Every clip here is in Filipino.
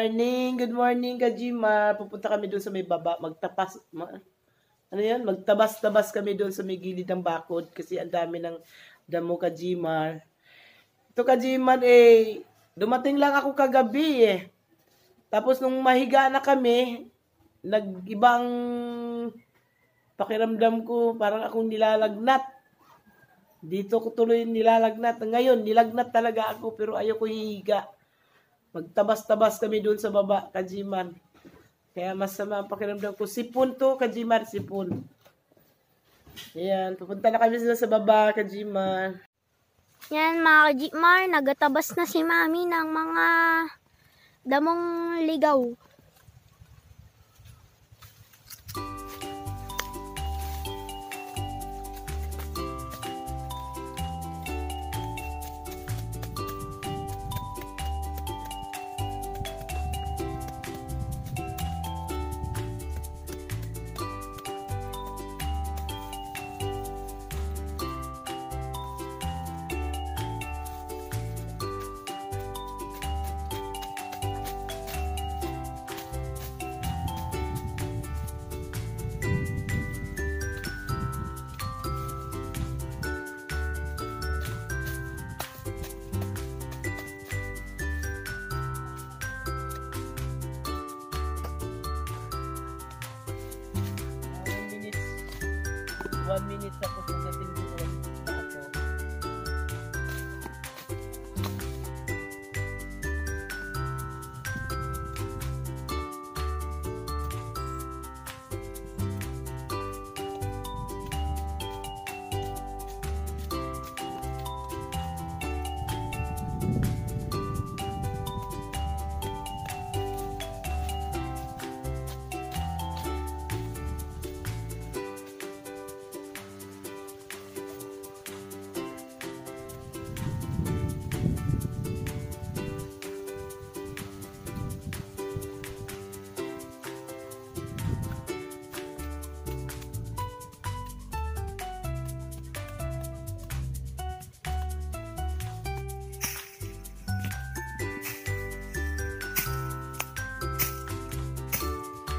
Good morning, Kajima. Pupunta kami doon sa may baba. Magtabas-tabas kami doon sa may gilid ng bakod kasi ang dami ng damo, Kajima. Ito, Kajima, dumating lang ako kagabi Tapos nung mahiga na kami, nag-ibang pakiramdam ko, parang akong nilalagnat. Dito ko tuloy nilalagnat. Ngayon, nilagnat talaga ako pero ayoko hihiga. Magtabas-tabas kami doon sa baba, Kajiman. Kaya masama ang pakiramdam ko. Sipon to, Kajiman, sipon. Ayan, pupunta na kami sa baba, Kajiman. Yan mga Kajimar, nagatabas na si Mami ng mga damong ligaw. One minute tapos pagdating doon na ako.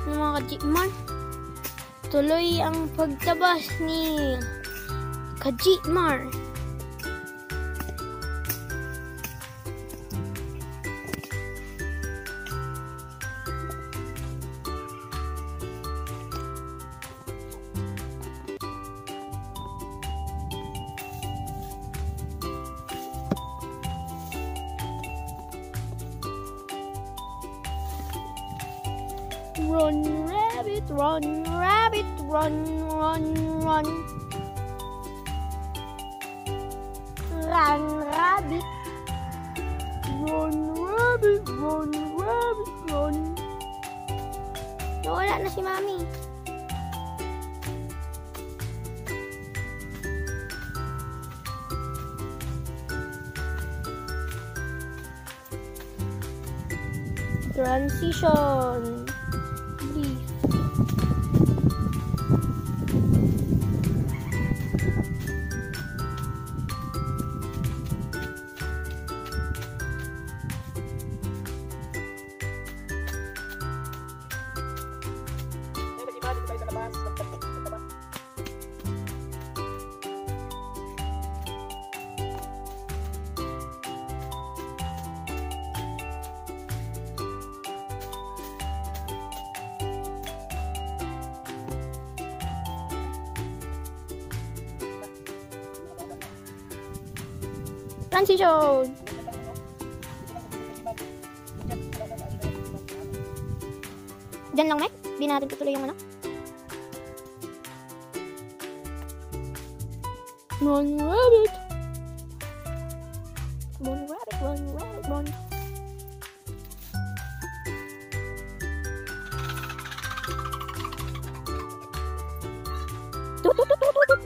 Mga Kajimar, tuloy ang pagtabas ni Kajimar. Run, rabbit, run, rabbit, run, run, run. Run, rabbit. Run, rabbit, run, rabbit, run. Nawala na si Mami. Transition. Transition. Diyan lang, Mike. Di natin tutuloy yung ano. Run, rabbit. Run, rabbit, run, rabbit, run. Tut, tut, tut, tut, tut.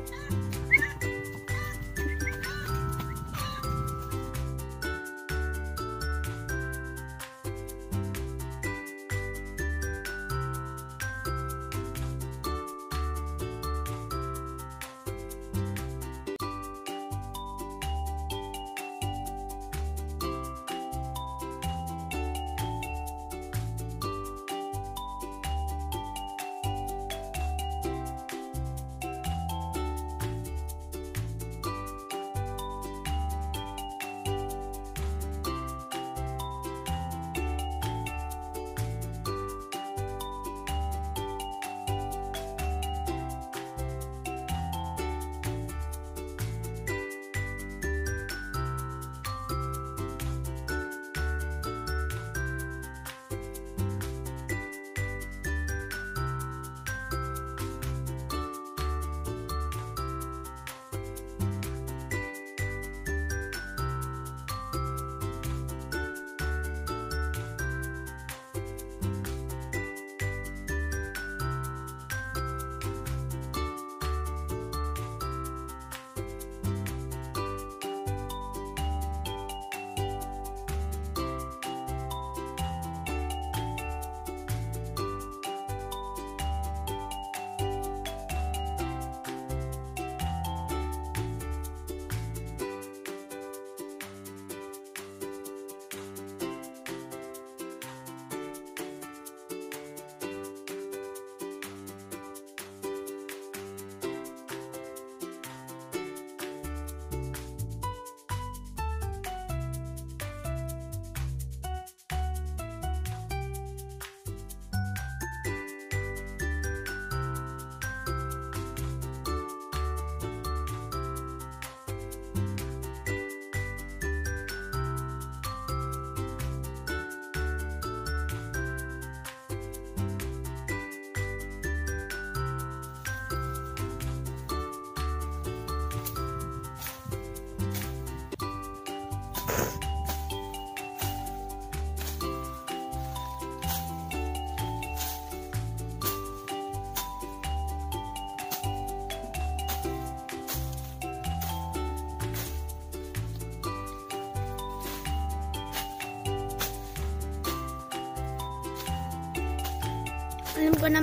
Alam ko na.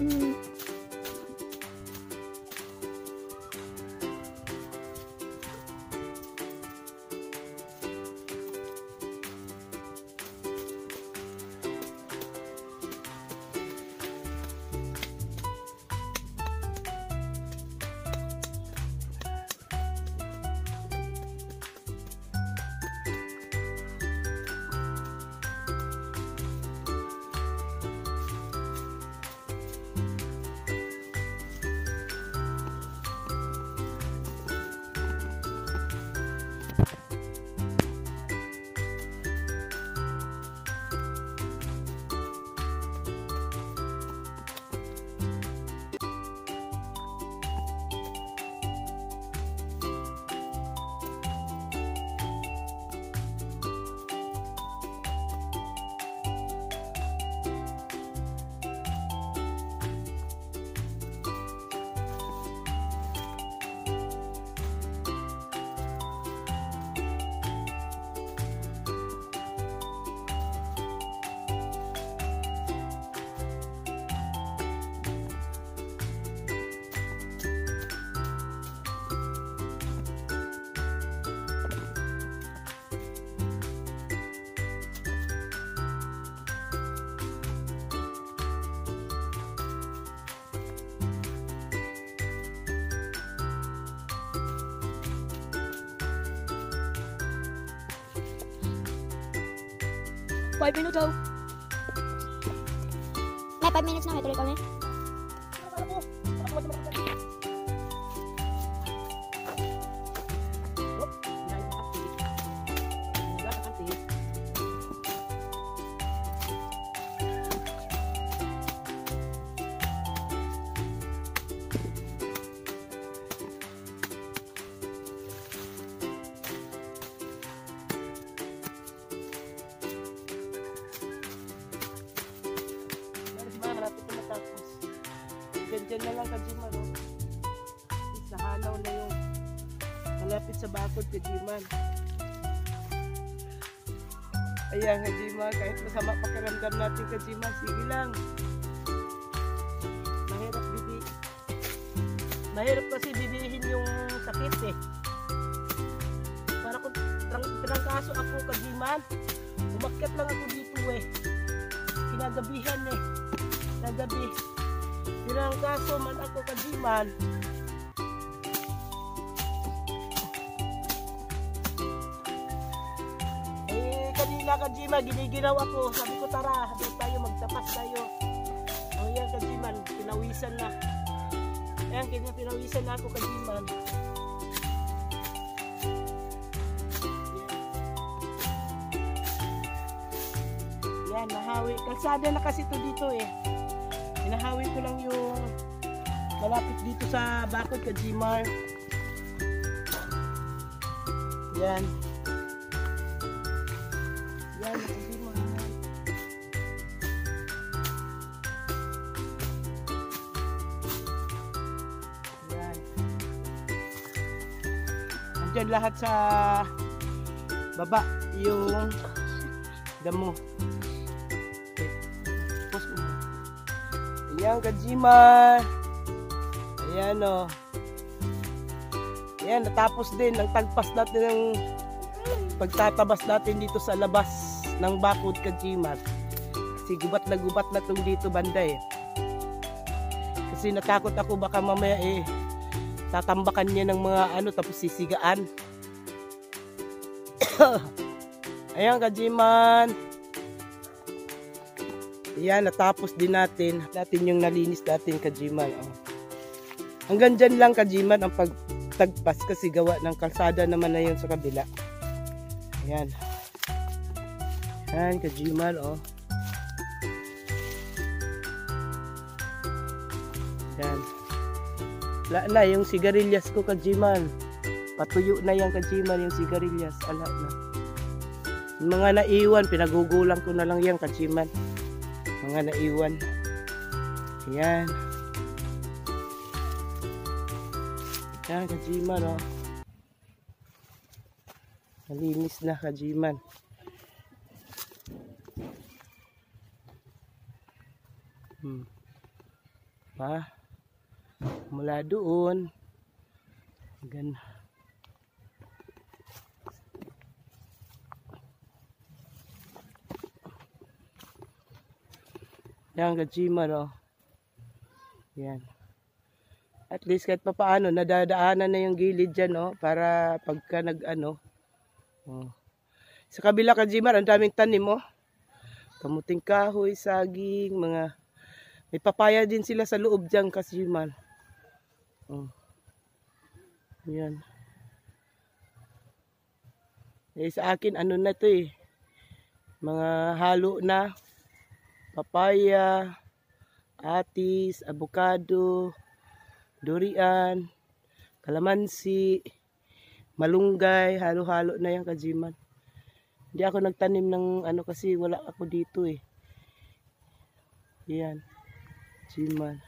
Mm. Five minutes daw. May 5 minutes na, may tuloy kami. Diyan na lang Kajiman, no? Sa hanaw na yung malapit sa bakod Kajiman. Ayan Kajiman, kahit masama pakiramdam natin Kajiman, sige lang. Mahirap kasi bibihin yung sakit eh. Para kung trangkaso ako Kajiman, umakyat lang ako dito eh. Kinagabihan eh. Nagabi. Trangkaso man ako Kajiman. Kanina Kajiman, giniginaw ako. Sabi ko tara, doon tayo, magtapas tayo. O yan Kajiman, pinawisan na. Ayan, pinawisan na ako Kajiman. Yan, nahawi. Kalsada na kasi ito dito eh. Hinahawi ko lang yung malapit dito sa bakod Kajimar. Yan. Yan, Kajimar. Yan. Andyan lahat sa baba yung damo. Ayan, Kajiman. Ayan, o. Ayan, natapos din. Nagtagpas natin ng pagtatabas natin dito sa labas ng bakod, Kajiman. Kasi gubat na itong dito banda eh. Kasi natakot ako baka mamaya tatambakan niya ng mga tapos sisigaan. Ayan, Kajiman. Ayan, natapos din natin yung nalinis natin, Kajiman. Oh. Hanggang dyan lang, Kajiman, ang pagtagpas kasi gawa ng kalsada naman na yun sa kabila. Ayan. Ayan, Kajiman, oh. Ayan. Wala na, yung sigarilyas ko, Kajiman. Patuyo na yan, Kajiman, yung sigarilyas. Ala na. Yung mga naiwan, pinagugulang ko na lang yan, Kajiman. Mga naiwan. Ayan. Ayan, Kajiman, oh. Malinis na, Kajiman. Pa. Mula doon. Gan. Yan, Kajiman, oh. Yan. At least kahit pa paano, nadadaanan na yung gilid dyan, oh. Para pagka oh. Sa kabila, Kajiman, ang daming tanim, oh. Kamuting kahoy, saging, mga... May papaya din sila sa loob dyan, Kajiman. Oh. Yan. Sa akin, na to eh. Mga halo na. Papaya, atis, avocado, durian, kalamansi, malunggay, halo-halo na yan, Kajiman. Hindi ako nagtanim ng kasi wala ako dito eh. Yan, Kajiman.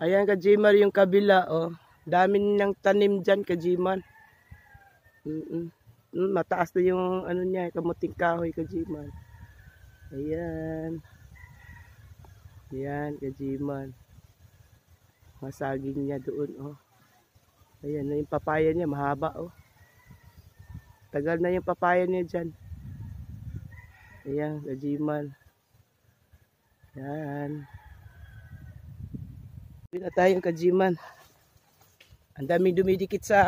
Ayan, Kajiman, yung kabila, oh. Dami niyang tanim dyan, Kajiman. Mataas na yung niya, kamuting kahoy, Kajiman. Ayan. Ayan, Kajiman. Masaging niya doon, oh. Ayan na yung papaya niya, mahaba, oh. Tagal na yung papaya niya dyan. Ayan, Kajiman. Ayan. Uwi na tayo, Kajiman. Ang daming dumidikit sa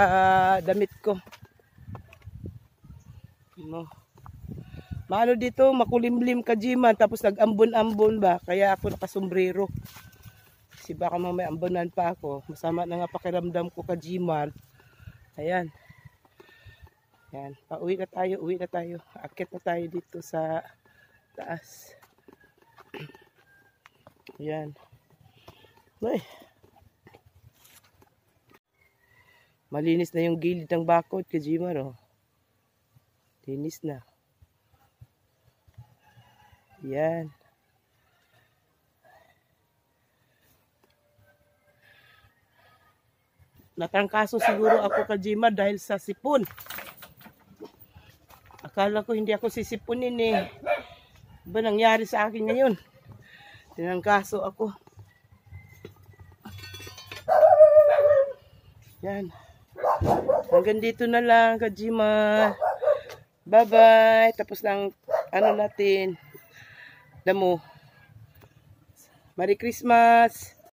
damit ko. No. Maano dito, makulimlim, Kajiman, tapos nag-ambon-ambon ba? Kaya ako nakasombrero. Kasi baka mamaya ambonan pa ako. Masama na nga pakiramdam ko, Kajiman. Ayan. Ayan, pauwi na tayo, uwi na tayo. Akit na tayo dito sa taas. Ayan. Ay. Malinis na yung gilid ng bakod, Kajiman, oh. Linis na. Yan. Natangkaso siguro ako, Kajiman, dahil sa sipon. Akala ko hindi ako sisipunin eh. Ba nangyari sa akin ngayon? Tinangkaso ako. Yan. Hanggang dito na lang, Kajiman. Bye-bye. Tapos ng natin. Damo. Merry Christmas.